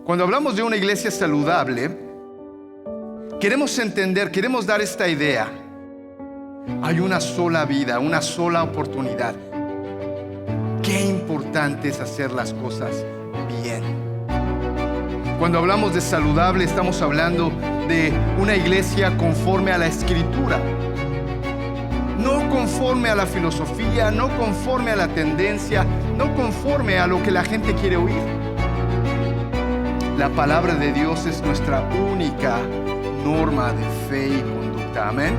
Cuando hablamos de una iglesia saludable, queremos entender, queremos dar esta idea. Hay una sola vida, una sola oportunidad. Qué importante es hacer las cosas bien. Cuando hablamos de saludable, estamos hablando de una iglesia conforme a la Escritura. No conforme a la filosofía, no conforme a la tendencia, no conforme a lo que la gente quiere oír. La palabra de Dios es nuestra única norma de fe y conducta. Amén.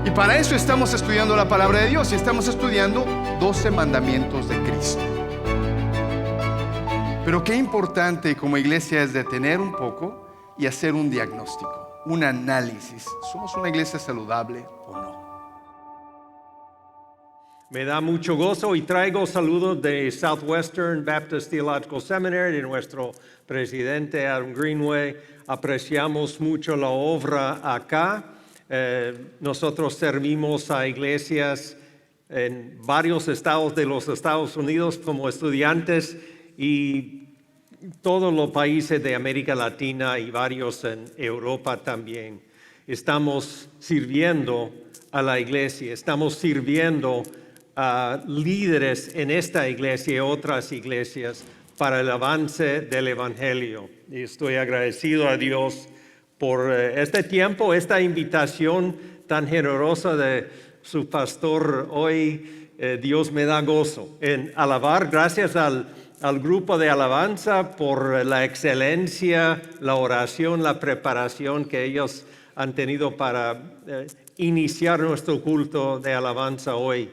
Y para eso estamos estudiando la palabra de Dios y estamos estudiando 12 mandamientos de Cristo. Pero qué importante como iglesia es detener un poco y hacer un diagnóstico, un análisis. ¿Somos una iglesia saludable o no? Me da mucho gozo y traigo saludos de Southwestern Baptist Theological Seminary, de nuestro presidente Adam Greenway. Apreciamos mucho la obra acá. Nosotros servimos a iglesias en varios estados de los Estados Unidos como estudiantes y todos los países de América Latina y varios en Europa también. Estamos sirviendo a la iglesia, estamos sirviendo a líderes en esta iglesia y otras iglesias para el avance del Evangelio. Y estoy agradecido a Dios por este tiempo, esta invitación tan generosa de su pastor hoy. Dios me da gozo en alabar. Gracias al grupo de alabanza por la excelencia, la oración, la preparación que ellos han tenido para iniciar nuestro culto de alabanza hoy.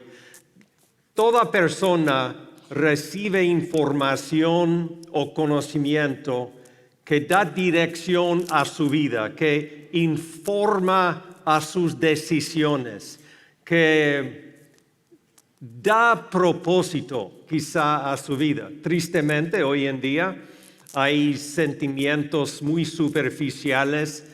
Toda persona recibe información o conocimiento que da dirección a su vida, que informa a sus decisiones, que da propósito quizá a su vida. Tristemente, hoy en día hay sentimientos muy superficiales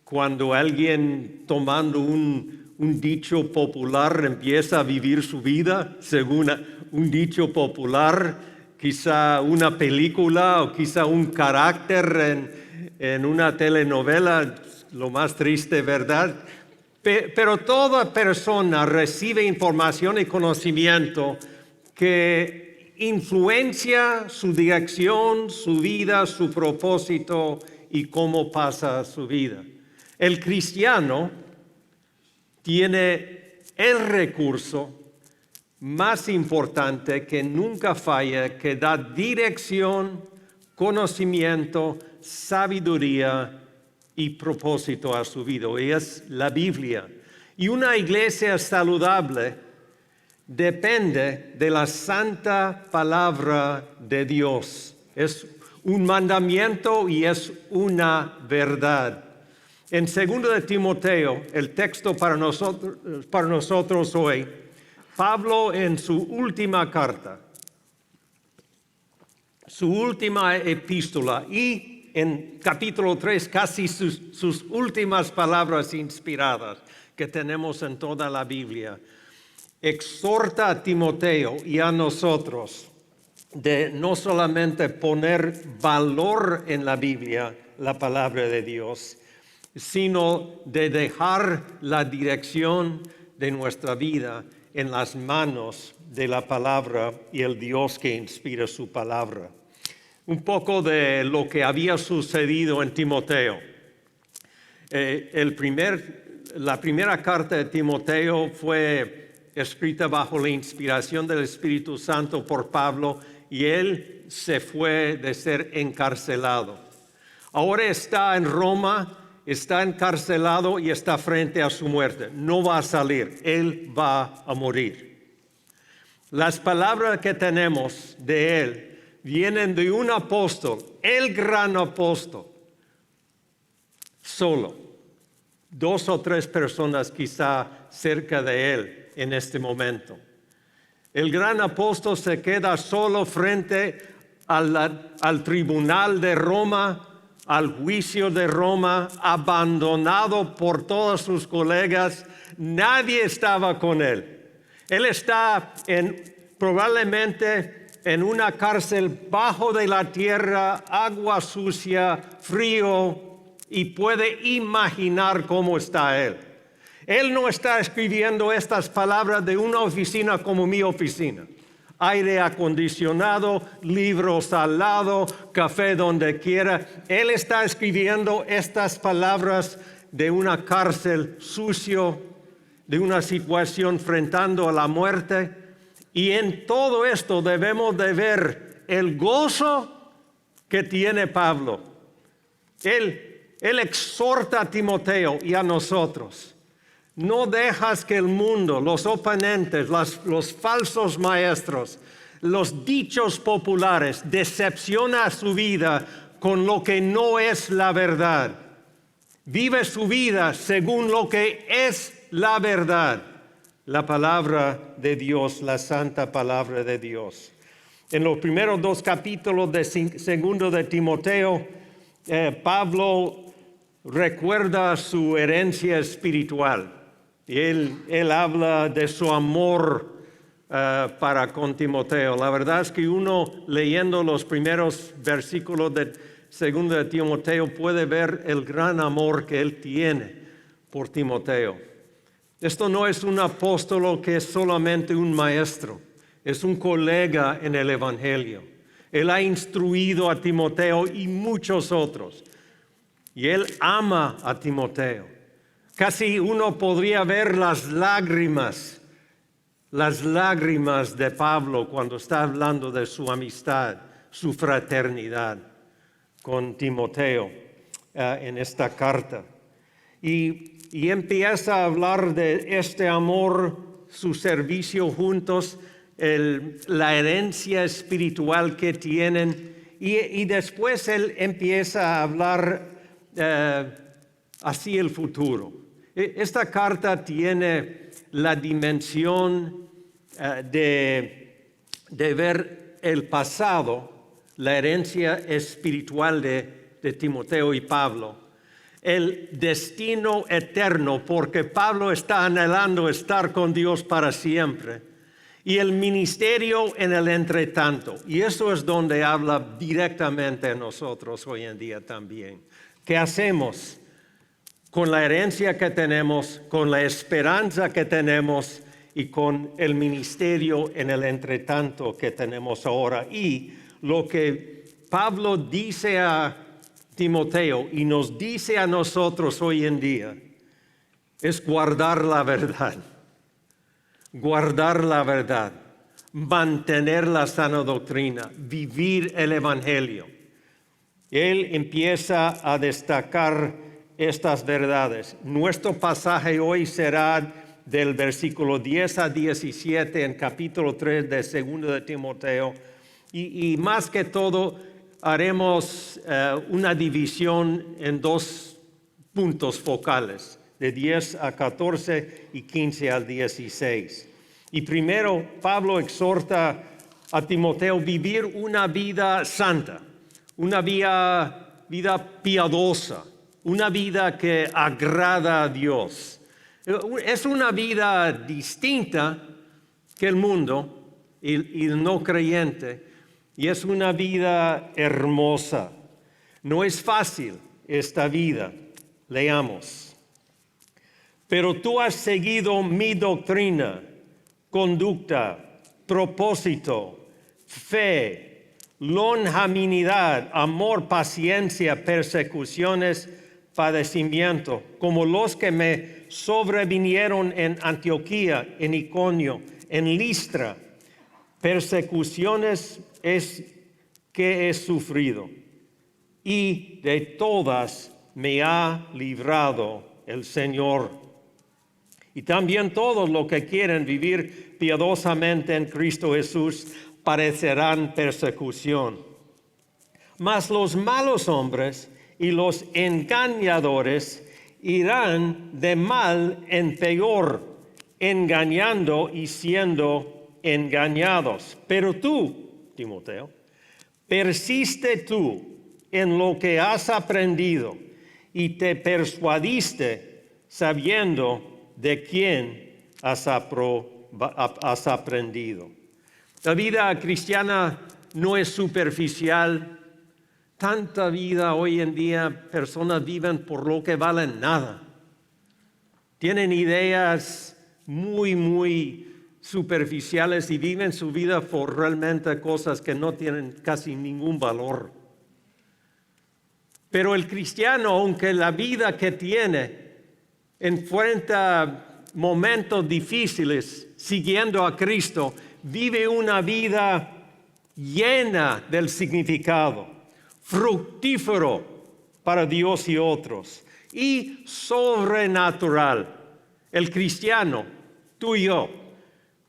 cuando alguien tomando un dicho popular empieza a vivir su vida según un dicho popular, quizá una película o quizá un carácter en una telenovela, lo más triste, ¿verdad? Pero toda persona recibe información y conocimiento que influencia su dirección, su vida, su propósito y cómo pasa su vida. El cristiano tiene el recurso más importante que nunca falla, que da dirección, conocimiento, sabiduría y propósito a su vida, y es la Biblia. Y una iglesia saludable depende de la santa palabra de Dios. Es un mandamiento y es una verdad. En 2 de Timoteo, el texto para nosotros hoy, Pablo en su última carta, su última epístola y en capítulo 3 casi sus últimas palabras inspiradas que tenemos en toda la Biblia, exhorta a Timoteo y a nosotros de no solamente poner valor en la Biblia, la palabra de Dios, sino de dejar la dirección de nuestra vida en las manos de la palabra y el Dios que inspira su palabra. Un poco de lo que había sucedido en Timoteo. La primera carta de Timoteo fue escrita bajo la inspiración del Espíritu Santo por Pablo y él se fue de ser encarcelado. Ahora está en Roma, está encarcelado y está frente a su muerte. No va a salir, él va a morir. Las palabras que tenemos de él vienen de un apóstol, el gran apóstol, solo. 2 o 3 personas quizá cerca de él en este momento. El gran apóstol se queda solo frente al tribunal de Roma, al juicio de Roma, abandonado por todos sus colegas. Nadie estaba con él. Él está probablemente en una cárcel bajo de la tierra, agua sucia, frío, y puede imaginar cómo está él. Él no está escribiendo estas palabras de una oficina como mi oficina. Aire acondicionado, libros al lado, café donde quiera. Él está escribiendo estas palabras de una cárcel sucio, de una situación enfrentando a la muerte. Y en todo esto debemos de ver el gozo que tiene Pablo. Él exhorta a Timoteo y a nosotros. No dejas que el mundo, los oponentes, los falsos maestros, los dichos populares decepcionen a su vida con lo que no es la verdad. Vive su vida según lo que es la verdad. La palabra de Dios, la santa palabra de Dios. En los primeros 2 capítulos de segundo de Timoteo, Pablo recuerda su herencia espiritual. Y él habla de su amor para con Timoteo. La verdad es que uno leyendo los primeros versículos de segundo de Timoteo puede ver el gran amor que él tiene por Timoteo. Esto no es un apóstolo que es solamente un maestro, es un colega en el Evangelio. Él ha instruido a Timoteo y muchos otros. Y él ama a Timoteo. Casi uno podría ver las lágrimas de Pablo cuando está hablando de su amistad, su fraternidad con Timoteo en esta carta. Y empieza a hablar de este amor, su servicio juntos, la herencia espiritual que tienen. Y después él empieza a hablar así el futuro. Esta carta tiene la dimensión de ver el pasado, la herencia espiritual de Timoteo y Pablo, el destino eterno, porque Pablo está anhelando estar con Dios para siempre, y el ministerio en el entretanto. Y eso es donde habla directamente a nosotros hoy en día también. ¿Qué hacemos con la herencia que tenemos, con la esperanza que tenemos y con el ministerio en el entretanto que tenemos ahora? Y lo que Pablo dice a Timoteo y nos dice a nosotros hoy en día es guardar la verdad, mantener la sana doctrina, vivir el Evangelio. Él empieza a destacar estas verdades. Nuestro pasaje hoy será del versículo 10 a 17 en capítulo 3 de 2 de Timoteo. Y más que todo haremos una división en 2 puntos focales, de 10 a 14 y 15 al 16. Y primero Pablo exhorta a Timoteo a vivir una vida santa, una vida piadosa, una vida que agrada a Dios. Es una vida distinta que el mundo y el no creyente, y es una vida hermosa. No es fácil esta vida. Leamos. Pero tú has seguido mi doctrina, conducta, propósito, fe, longanimidad, amor, paciencia, persecuciones, padecimiento, como los que me sobrevinieron en Antioquía, en Iconio, en Listra, persecuciones que he sufrido, y de todas me ha librado el Señor. Y también todos los que quieren vivir piadosamente en Cristo Jesús padecerán persecución. Mas los malos hombres y los engañadores irán de mal en peor, engañando y siendo engañados. Pero tú, Timoteo, persiste tú en lo que has aprendido y te persuadiste sabiendo de quién has aprendido. La vida cristiana no es superficial. Tanta vida hoy en día, personas viven por lo que valen nada. Tienen ideas muy superficiales y viven su vida por realmente cosas que no tienen casi ningún valor. Pero el cristiano, aunque la vida que tiene enfrenta momentos difíciles siguiendo a Cristo, vive una vida llena del significado, fructífero para Dios y otros, y sobrenatural. El cristiano, tú y yo,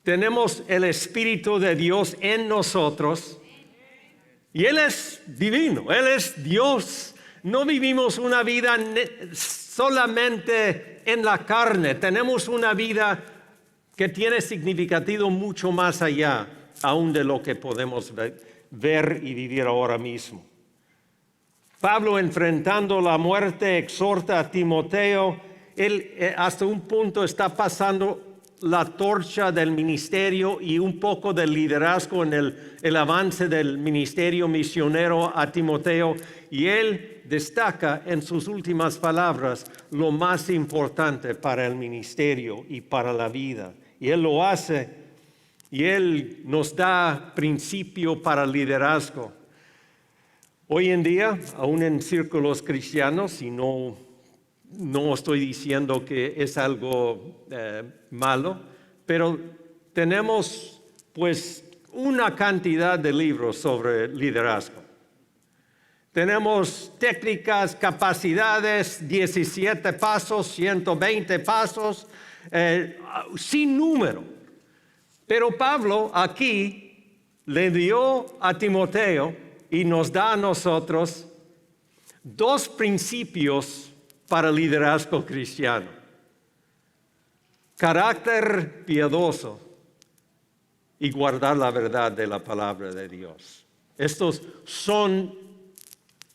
tenemos el Espíritu de Dios en nosotros, y Él es divino, Él es Dios. No vivimos una vida solamente en la carne, tenemos una vida que tiene significado mucho más allá, aún de lo que podemos ver y vivir ahora mismo. Pablo, enfrentando la muerte, exhorta a Timoteo. Él hasta un punto está pasando la torcha del ministerio y un poco del liderazgo en el avance del ministerio misionero a Timoteo, y él destaca en sus últimas palabras lo más importante para el ministerio y para la vida. Y él lo hace, y él nos da principio para el liderazgo. Hoy en día, aún en círculos cristianos, y no estoy diciendo que es algo malo, pero tenemos pues una cantidad de libros sobre liderazgo. Tenemos técnicas, capacidades, 17 pasos, 120 pasos, sin número. Pero Pablo aquí le dio a Timoteo y nos da a nosotros dos principios para el liderazgo cristiano: carácter piadoso y guardar la verdad de la palabra de Dios. Estos son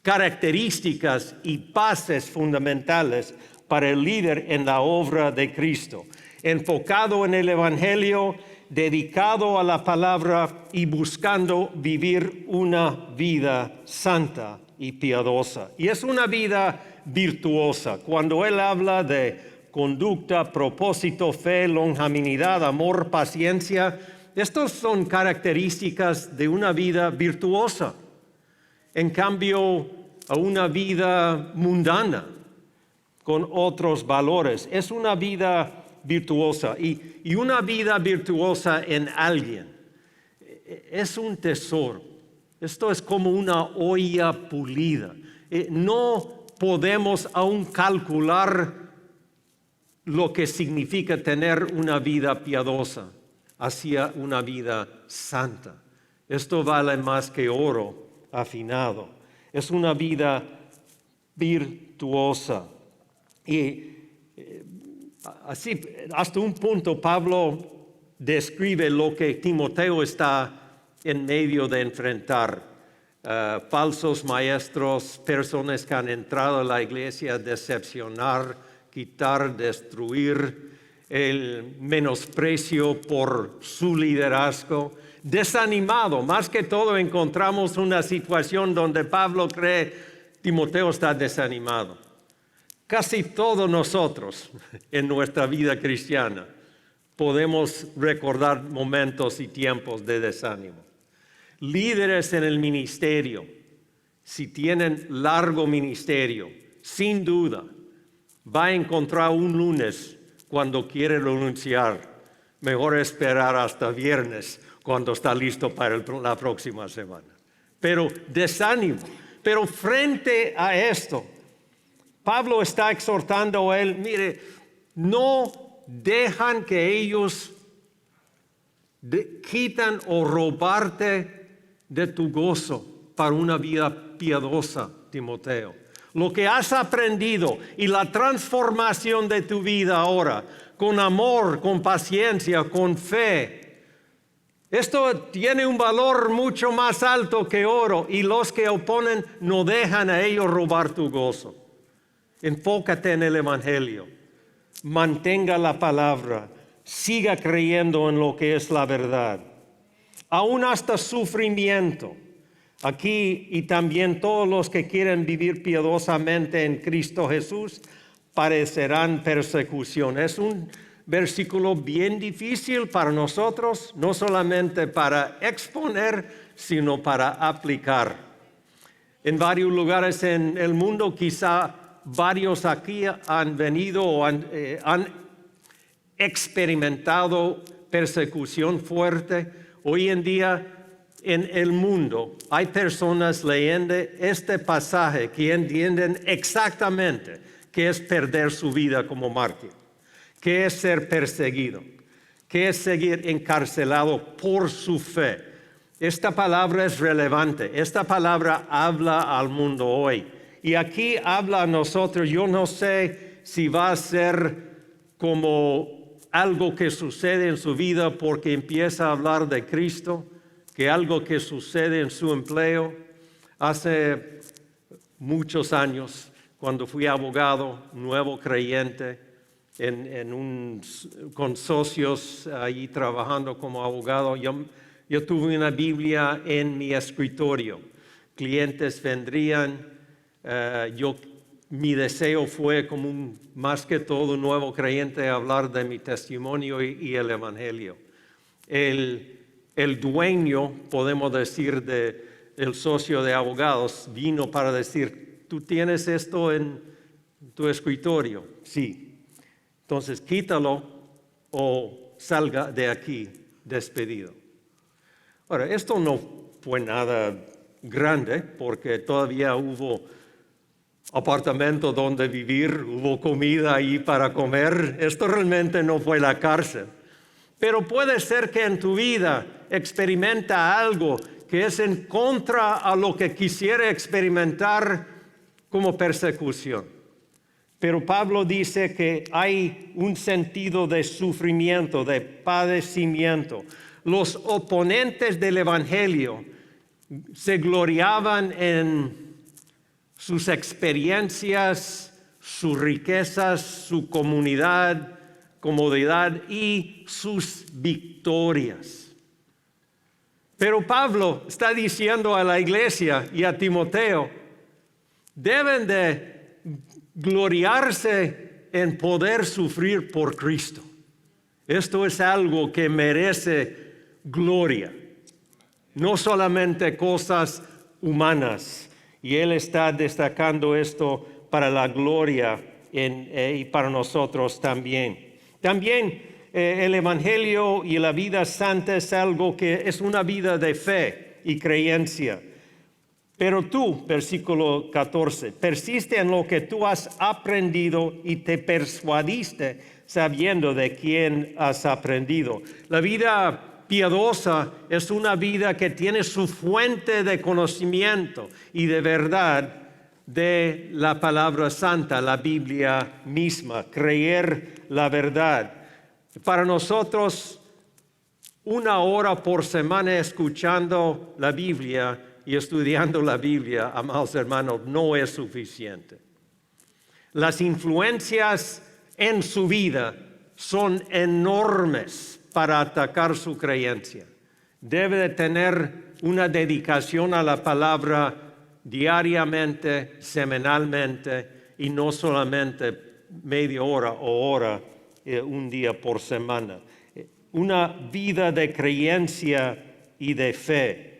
características y bases fundamentales para el líder en la obra de Cristo, enfocado en el Evangelio, dedicado a la palabra y buscando vivir una vida santa y piadosa. Y es una vida virtuosa. Cuando él habla de conducta, propósito, fe, longanimidad, amor, paciencia, estos son características de una vida virtuosa. En cambio, a una vida mundana, con otros valores, es una vida virtuosa. Y una vida virtuosa en alguien es un tesoro. Esto es como una olla pulida. No podemos aún calcular lo que significa tener una vida piadosa hacia una vida santa. Esto vale más que oro afinado. Es una vida virtuosa. Y así, hasta un punto, Pablo describe lo que Timoteo está en medio de enfrentar. Falsos maestros, personas que han entrado a la iglesia a decepcionar, quitar, destruir, el menosprecio por su liderazgo, desanimado. Más que todo encontramos una situación donde Pablo cree Timoteo está desanimado. Casi todos nosotros en nuestra vida cristiana podemos recordar momentos y tiempos de desánimo. Líderes en el ministerio, si tienen largo ministerio, sin duda, va a encontrar un lunes cuando quiere renunciar. Mejor esperar hasta viernes cuando está listo para la próxima semana. Pero desánimo. Pero frente a esto, Pablo está exhortando a él, mire, no dejan que ellos quitan o robarte de tu gozo para una vida piadosa, Timoteo. Lo que has aprendido y la transformación de tu vida ahora, con amor, con paciencia, con fe, esto tiene un valor mucho más alto que oro, y los que oponen no dejan a ellos robar tu gozo. Enfócate en el Evangelio, mantenga la palabra, siga creyendo en lo que es la verdad. aún hasta sufrimiento. Aquí y también todos los que quieren vivir piadosamente en Cristo Jesús padecerán persecución. Es un versículo bien difícil para nosotros, no solamente para exponer, sino para aplicar. En varios lugares en el mundo, quizá varios aquí han venido o han experimentado persecución fuerte. Hoy en día en el mundo hay personas leyendo este pasaje que entienden exactamente qué es perder su vida como mártir, qué es ser perseguido, qué es seguir encarcelado por su fe. Esta palabra es relevante, esta palabra habla al mundo hoy. Y aquí habla a nosotros. Yo no sé si va a ser como algo que sucede en su vida porque empieza a hablar de Cristo, que algo que sucede en su empleo. Hace muchos años, cuando fui abogado, nuevo creyente, con socios ahí trabajando como abogado, yo tuve una Biblia en mi escritorio. Clientes vendrían, mi deseo fue como más que todo nuevo creyente hablar de mi testimonio y el Evangelio. El dueño, podemos decir, el socio de abogados, vino para decir, ¿tú tienes esto en tu escritorio? Sí. Entonces quítalo o salga de aquí despedido. Ahora, esto no fue nada grande porque todavía hubo apartamento donde vivir, hubo comida ahí para comer. Esto realmente no fue la cárcel. Pero puede ser que en tu vida experimenta algo que es en contra a lo que quisiera experimentar como persecución. Pero Pablo dice que hay un sentido de sufrimiento, de padecimiento. Los oponentes del Evangelio se gloriaban en sus experiencias, sus riquezas, su comodidad y sus victorias. Pero Pablo está diciendo a la iglesia y a Timoteo, deben de gloriarse en poder sufrir por Cristo. Esto es algo que merece gloria, no solamente cosas humanas. Y él está destacando esto para la gloria y para nosotros también. También el Evangelio y la vida santa es algo que es una vida de fe y creencia. Pero tú, versículo 14, persiste en lo que tú has aprendido y te persuadiste sabiendo de quién has aprendido. La vida piadosa es una vida que tiene su fuente de conocimiento y de verdad de la palabra santa, la Biblia misma, creer la verdad. Para nosotros, 1 hora por semana escuchando la Biblia y estudiando la Biblia, amados hermanos, no es suficiente. Las influencias en su vida son enormes para atacar su creencia. Debe de tener una dedicación a la palabra diariamente, semanalmente y no solamente media hora o hora un día por semana. Una vida de creencia y de fe.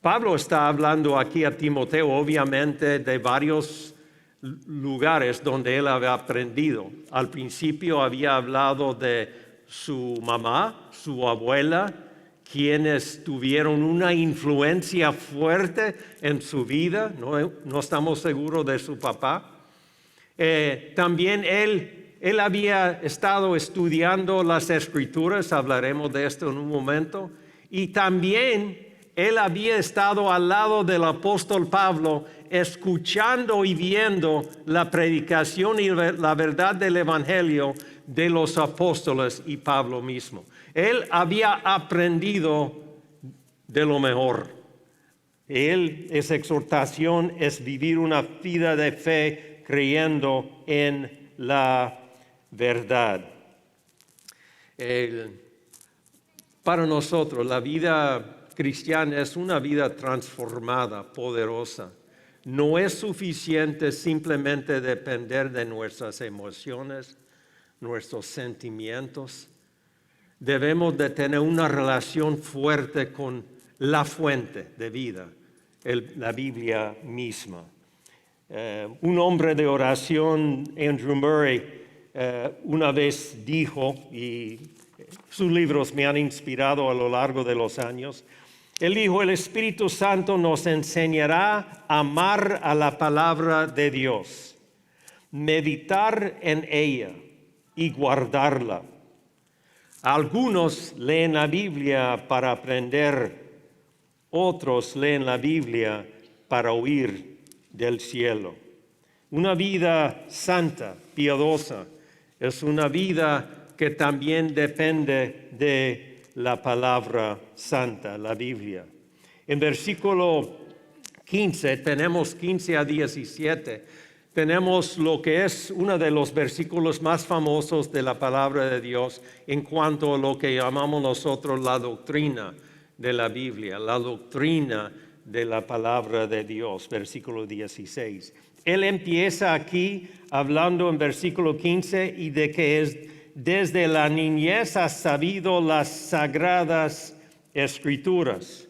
Pablo está hablando aquí a Timoteo, obviamente, de varios lugares donde él había aprendido. Al principio había hablado de su mamá, su abuela, quienes tuvieron una influencia fuerte en su vida. No estamos seguros de su papá. También él había estado estudiando las Escrituras, hablaremos de esto en un momento, y también él había estado al lado del apóstol Pablo, escuchando y viendo la predicación y la verdad del Evangelio de los apóstoles y Pablo mismo. Él había aprendido de lo mejor. Esa exhortación es vivir una vida de fe creyendo en la verdad. Para nosotros, la vida cristiana es una vida transformada, poderosa. No es suficiente simplemente depender de nuestras emociones, nuestros sentimientos. Debemos de tener una relación fuerte con la fuente de vida, la Biblia misma. Un hombre de oración, Andrew Murray, una vez dijo, y sus libros me han inspirado a lo largo de los años, él dijo: el Espíritu Santo nos enseñará a amar a la palabra de Dios, meditar en ella y guardarla. Algunos leen la Biblia para aprender, otros leen la Biblia para huir del cielo. Una vida santa, piadosa, es una vida que también depende de la palabra santa, la Biblia. En versículo 15, tenemos 15 a 17, tenemos lo que es uno de los versículos más famosos de la palabra de Dios en cuanto a lo que llamamos nosotros la doctrina de la Biblia, la doctrina de la palabra de Dios, versículo 16. Él empieza aquí hablando en versículo 15 y de que es desde la niñez has sabido las sagradas escrituras.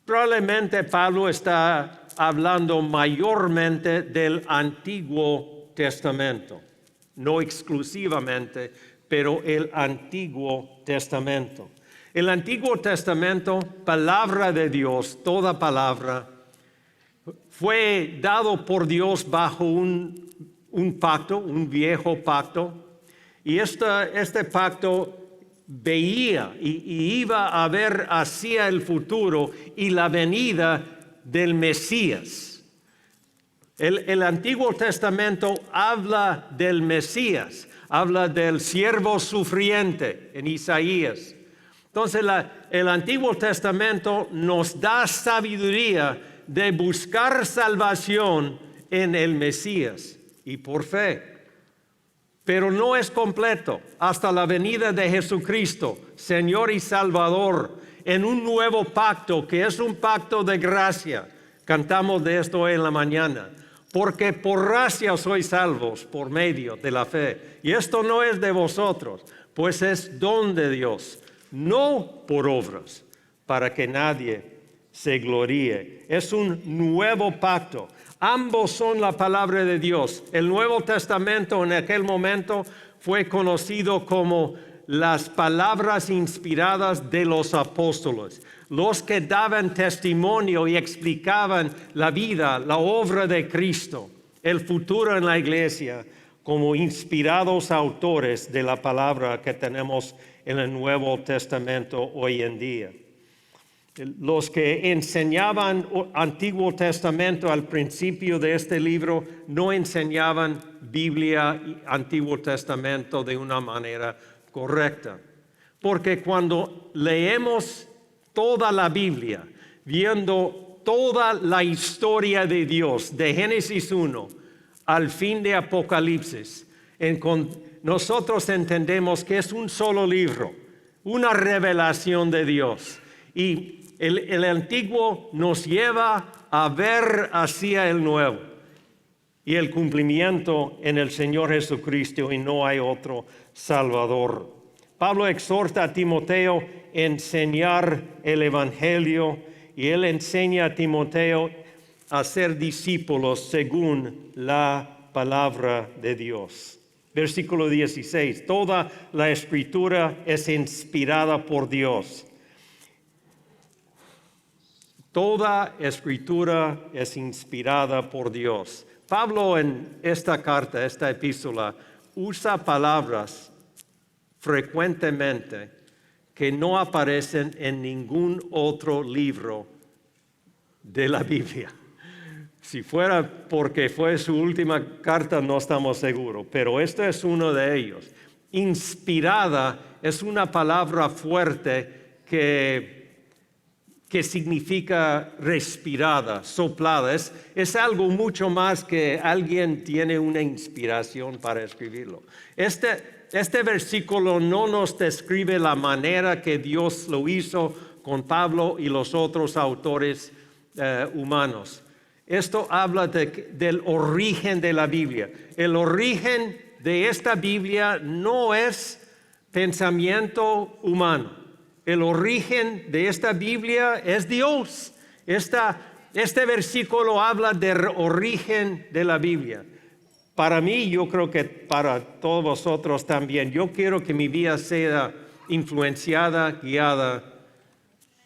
Probablemente Pablo está hablando mayormente del Antiguo Testamento, no exclusivamente, pero el Antiguo Testamento. El Antiguo Testamento, palabra de Dios, toda palabra, fue dado por Dios bajo un pacto, un viejo pacto. Y este pacto veía y iba a ver hacia el futuro y la venida del Mesías. El Antiguo Testamento habla del Mesías, habla del siervo sufriente en Isaías. Entonces el Antiguo Testamento nos da sabiduría de buscar salvación en el Mesías y por fe. Pero no es completo hasta la venida de Jesucristo, Señor y Salvador, en un nuevo pacto, que es un pacto de gracia. Cantamos de esto hoy en la mañana. Porque por gracia sois salvos por medio de la fe. Y esto no es de vosotros, pues es don de Dios, no por obras, para que nadie se gloríe. Es un nuevo pacto. Ambos son la palabra de Dios. El Nuevo Testamento en aquel momento fue conocido como las palabras inspiradas de los apóstoles, los que daban testimonio y explicaban la vida, la obra de Cristo, el futuro en la iglesia, como inspirados autores de la palabra que tenemos en el Nuevo Testamento hoy en día. Los que enseñaban Antiguo Testamento al principio de este libro no enseñaban Biblia y Antiguo Testamento de una manera correcta. Porque cuando leemos toda la Biblia, viendo toda la historia de Dios, de Génesis 1 al fin de Apocalipsis, nosotros entendemos que es un solo libro, una revelación de Dios. Y el antiguo nos lleva a ver hacia el nuevo y el cumplimiento en el Señor Jesucristo, y no hay otro Salvador. Pablo exhorta a Timoteo a enseñar el Evangelio, y él enseña a Timoteo a ser discípulos según la palabra de Dios. Versículo 16, toda la Escritura es inspirada por Dios. Toda Escritura es inspirada por Dios. Pablo en esta carta, esta epístola, usa palabras frecuentemente que no aparecen en ningún otro libro de la Biblia. Si fuera porque fue su última carta, no estamos seguros, pero este es uno de ellos. Inspirada es una palabra fuerte que significa respirada, soplada. Es algo mucho más que alguien tiene una inspiración para escribirlo. este versículo no nos describe la manera que Dios lo hizo con Pablo y los otros autores humanos. Esto habla del origen de la Biblia. El origen de esta Biblia no es pensamiento humano. El origen de esta Biblia es Dios. Este versículo habla del origen de la Biblia. Para mí, yo creo que para todos vosotros también, yo quiero que mi vida sea influenciada, guiada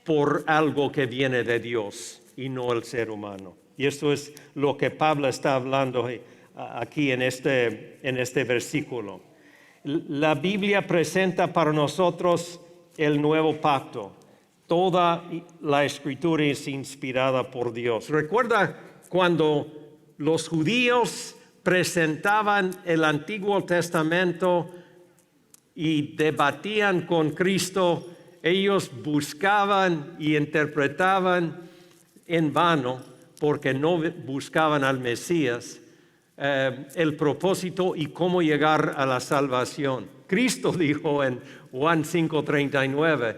por algo que viene de Dios y no el ser humano. Y esto es lo que Pablo está hablando aquí en este versículo. La Biblia presenta para nosotros el nuevo pacto. Toda la escritura es inspirada por Dios. ¿Recuerda cuando los judíos presentaban el Antiguo Testamento y debatían con Cristo? Ellos buscaban y interpretaban en vano, porque no buscaban al Mesías, el propósito y cómo llegar a la salvación. Cristo dijo en Juan 5:39,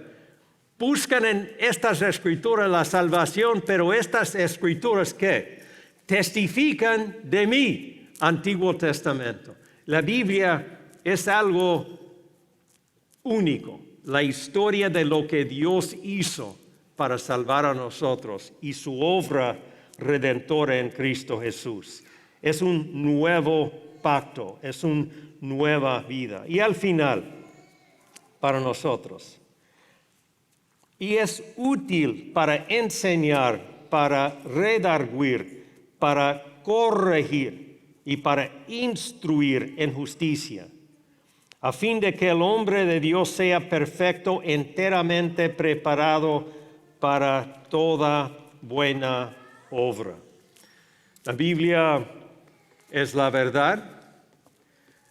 buscan en estas escrituras la salvación, pero estas escrituras ¿qué? Testifican de mí, Antiguo Testamento. La Biblia es algo único, la historia de lo que Dios hizo para salvar a nosotros y su obra redentora en Cristo Jesús. Es un nuevo pacto, es una nueva vida. Y al final, para nosotros, y es útil para enseñar, para redarguir, para corregir y para instruir en justicia, a fin de que el hombre de Dios sea perfecto, enteramente preparado para toda buena obra. La Biblia es la verdad.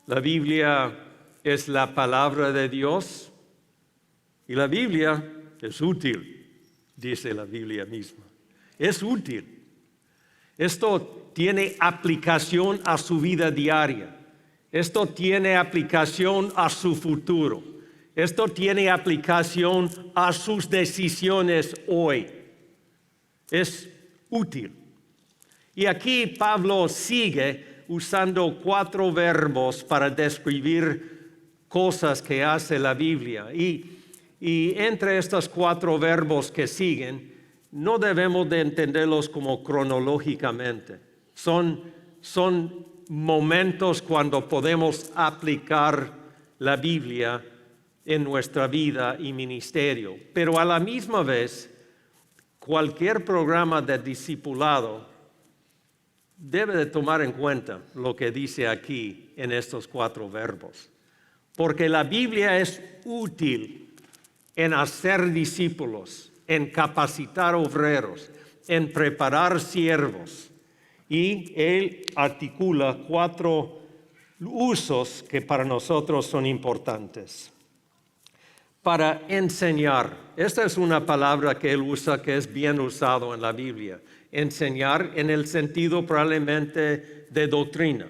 La Biblia es la palabra de Dios. Y la Biblia es útil, dice la Biblia misma. Es útil. Esto tiene aplicación a su vida diaria. Esto tiene aplicación a su futuro. Esto tiene aplicación a sus decisiones hoy. Es útil. Y aquí Pablo sigue usando 4 verbos para describir cosas que hace la Biblia. Y entre estos 4 verbos que siguen, no debemos de entenderlos como cronológicamente. Son momentos cuando podemos aplicar la Biblia en nuestra vida y ministerio. Pero a la misma vez, cualquier programa de discipulado debe de tomar en cuenta lo que dice aquí en estos 4 verbos. Porque la Biblia es útil en hacer discípulos, en capacitar obreros, en preparar siervos. Y él articula 4 usos que para nosotros son importantes. Para enseñar, esta es una palabra que él usa que es bien usado en la Biblia. Enseñar en el sentido probablemente de doctrina.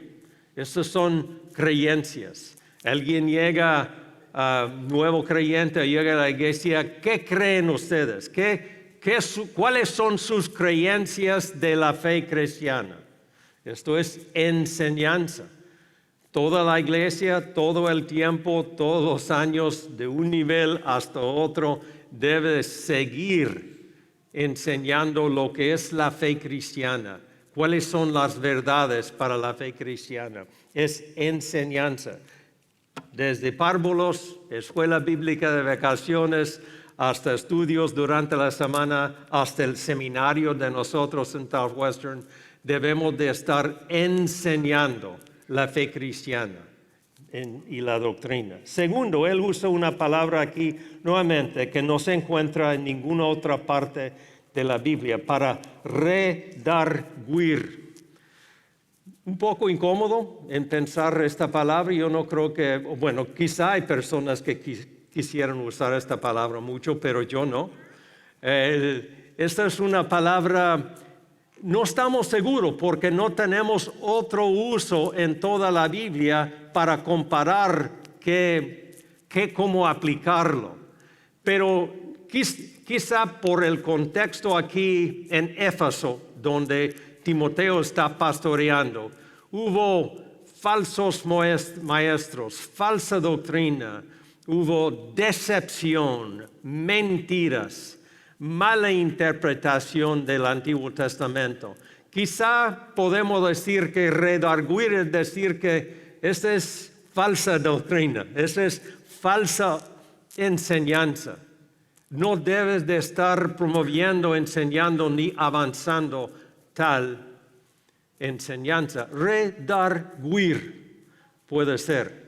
Estas son creencias. Alguien llega, nuevo creyente, llega a la iglesia, ¿qué creen ustedes? ¿Cuáles son sus creencias de la fe cristiana? Esto es enseñanza. Toda la iglesia, todo el tiempo, todos los años, de un nivel hasta otro, debe seguir enseñando lo que es la fe cristiana. ¿Cuáles son las verdades para la fe cristiana? Es enseñanza. Desde párvulos, escuela bíblica de vacaciones, hasta estudios durante la semana, hasta el seminario de nosotros en Southwestern, debemos de estar enseñando la fe cristiana y la doctrina. Segundo, él usa una palabra aquí nuevamente que no se encuentra en ninguna otra parte de la Biblia, para redarguir. Un poco incómodo en pensar esta palabra. Yo no creo que, bueno, quizá hay personas que quisieran usar esta palabra mucho, pero yo no. Esta es una palabra, no estamos seguros porque no tenemos otro uso en toda la Biblia para comparar cómo aplicarlo. Pero quizá por el contexto aquí en Éfeso, donde Timoteo está pastoreando, hubo falsos maestros, falsa doctrina, hubo decepción, mentiras, mala interpretación del Antiguo Testamento. Quizá podemos decir que redarguir es decir que esta es falsa doctrina, esta es falsa enseñanza. No debes de estar promoviendo, enseñando ni avanzando tal enseñanza. Redarguir puede ser.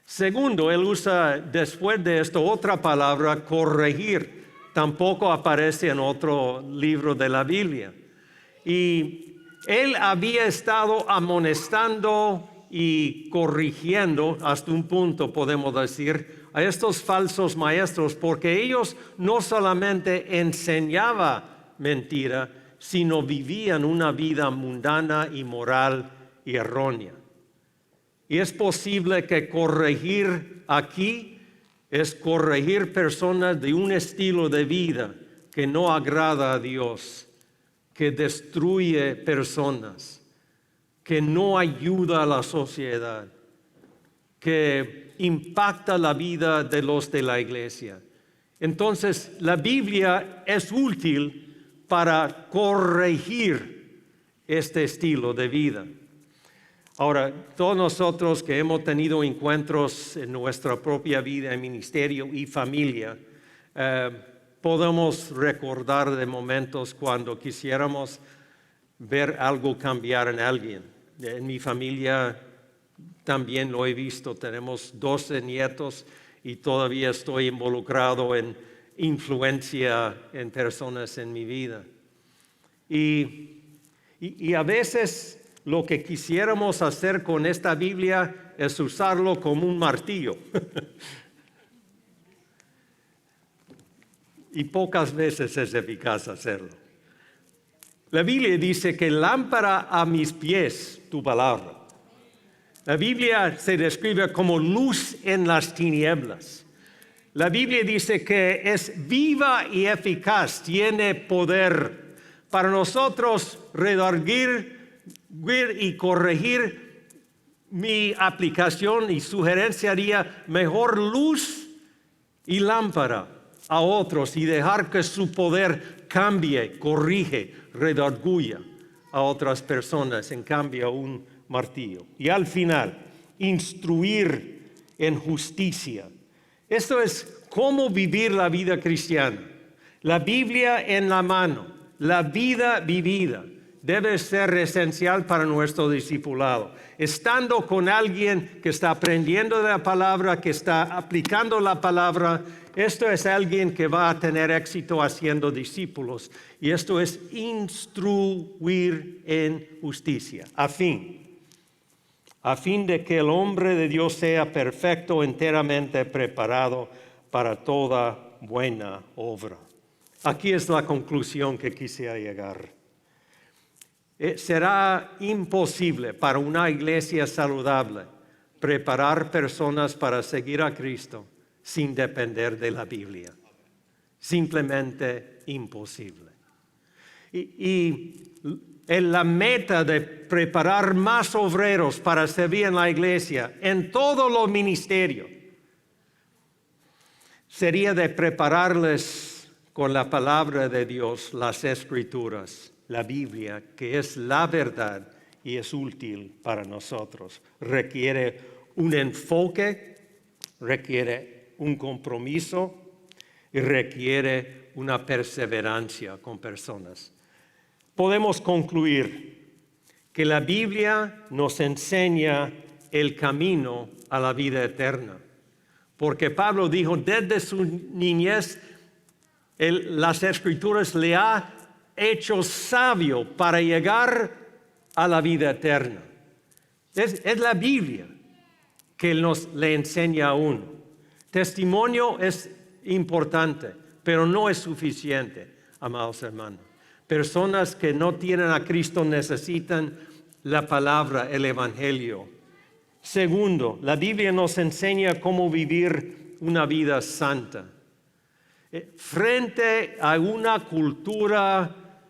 Segundo, él usa después de esto otra palabra, corregir. Tampoco aparece en otro libro de la Biblia. Y él había estado amonestando y corrigiendo, hasta un punto podemos decir, a estos falsos maestros, porque ellos no solamente enseñaban mentira, sino vivían una vida mundana, inmoral y errónea. Y es posible que corregir aquí es corregir personas de un estilo de vida que no agrada a Dios, que destruye personas, que no ayuda a la sociedad, que impacta la vida de los de la iglesia. Entonces, la Biblia es útil para corregir este estilo de vida. Ahora, todos nosotros que hemos tenido encuentros en nuestra propia vida, en ministerio y familia, podemos recordar de momentos cuando quisiéramos ver algo cambiar en alguien. En mi familia también lo he visto, tenemos 12 nietos y todavía estoy involucrado en influencia en personas en mi vida. Y a veces lo que quisiéramos hacer con esta Biblia es usarlo como un martillo. Y pocas veces es eficaz hacerlo. La Biblia dice que lámpara a mis pies tu palabra. La Biblia se describe como luz en las tinieblas. La Biblia dice que es viva y eficaz, tiene poder para nosotros redarguir y corregir. Mi aplicación y sugerencia sería mejor luz y lámpara a otros y dejar que su poder cambie, corrige, redarguya a otras personas en cambio a un martillo. Y al final, instruir en justicia. Esto es cómo vivir la vida cristiana. La Biblia en la mano, la vida vivida, debe ser esencial para nuestro discipulado. Estando con alguien que está aprendiendo de la palabra, que está aplicando la palabra, esto es alguien que va a tener éxito haciendo discípulos. Y esto es instruir en justicia, a fin de que el hombre de Dios sea perfecto, enteramente preparado para toda buena obra. Aquí es la conclusión que quisiera llegar. Será imposible para una iglesia saludable preparar personas para seguir a Cristo sin depender de la Biblia. Simplemente imposible. Y la meta de preparar más obreros para servir en la iglesia, en todos los ministerios, sería de prepararles con la palabra de Dios, las Escrituras, la Biblia, que es la verdad y es útil para nosotros. Requiere un enfoque, requiere un compromiso y requiere una perseverancia con personas. Podemos concluir que la Biblia nos enseña el camino a la vida eterna, porque Pablo dijo, desde su niñez, las Escrituras le ha hecho sabio para llegar a la vida eterna. Es la Biblia que le enseña a uno. Testimonio es importante, pero no es suficiente, amados hermanos. Personas que no tienen a Cristo necesitan la palabra, el Evangelio. Segundo, la Biblia nos enseña cómo vivir una vida santa. Frente a una cultura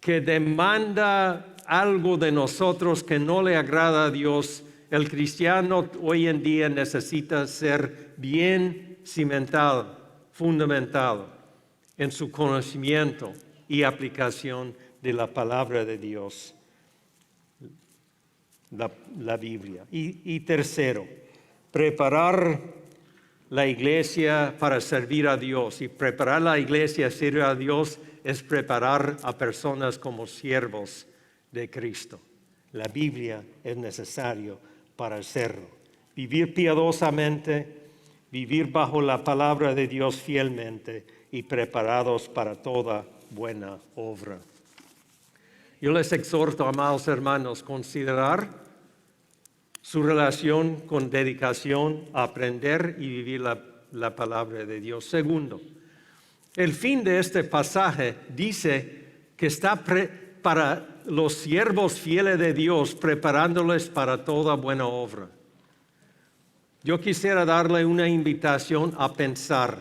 que demanda algo de nosotros que no le agrada a Dios, el cristiano hoy en día necesita ser bien cimentado, fundamentado en su conocimiento y aplicación de la palabra de Dios, la Biblia. Y tercero, preparar la iglesia para servir a Dios. Y preparar la iglesia a servir a Dios es preparar a personas como siervos de Cristo. La Biblia es necesario para hacerlo. Vivir piadosamente, vivir bajo la palabra de Dios fielmente y preparados para toda buena obra. Yo les exhorto, amados hermanos, considerar su relación con dedicación a aprender y vivir la palabra de Dios. Segundo, el fin de este pasaje dice que está para los siervos fieles de Dios, preparándoles para toda buena obra. Yo quisiera darle una invitación a pensar.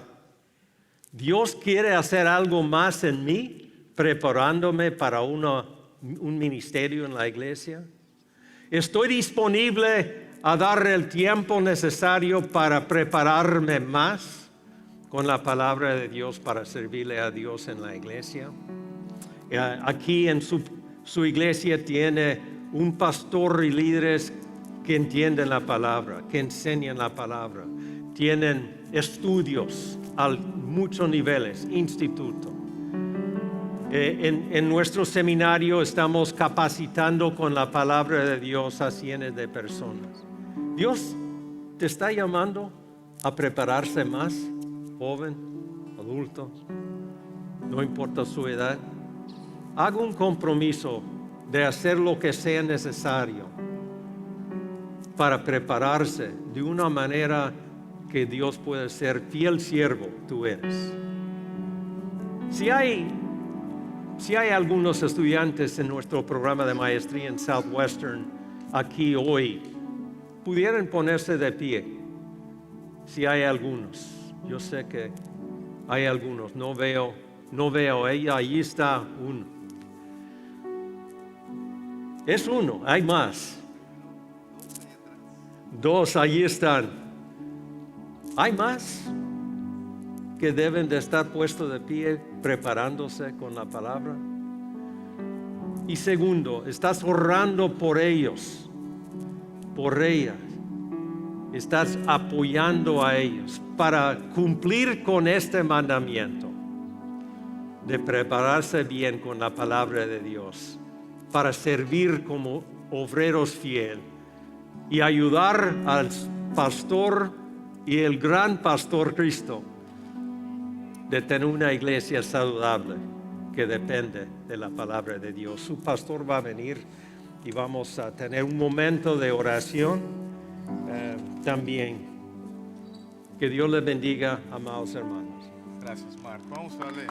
¿Dios quiere hacer algo más en mí, preparándome para un ministerio en la iglesia? ¿Estoy disponible a dar el tiempo necesario para prepararme más con la palabra de Dios para servirle a Dios en la iglesia? Aquí en su iglesia tiene un pastor y líderes que entienden la palabra, que enseñan la palabra. Tienen estudios a muchos niveles, instituto. En nuestro seminario estamos capacitando con la palabra de Dios a cientos de personas. Dios te está llamando a prepararse más, joven, adulto, no importa su edad. Haga un compromiso de hacer lo que sea necesario para prepararse de una manera que Dios pueda ser fiel siervo tú eres. Si hay algunos estudiantes en nuestro programa de maestría en Southwestern aquí hoy, pudieran ponerse de pie. Si hay algunos, yo sé que hay algunos, no veo, ahí está uno. Es uno, hay más. Dos, allí están. ¿Hay más que deben de estar puestos de pie preparándose con la palabra? Y segundo, estás orando por ellos, por ellas. Estás apoyando a ellos para cumplir con este mandamiento de prepararse bien con la palabra de Dios, para servir como obreros fieles y ayudar al pastor y el gran pastor Cristo de tener una iglesia saludable que depende de la palabra de Dios. Su pastor va a venir y vamos a tener un momento de oración también. Que Dios les bendiga, amados hermanos. Gracias, Mark. Vamos a darle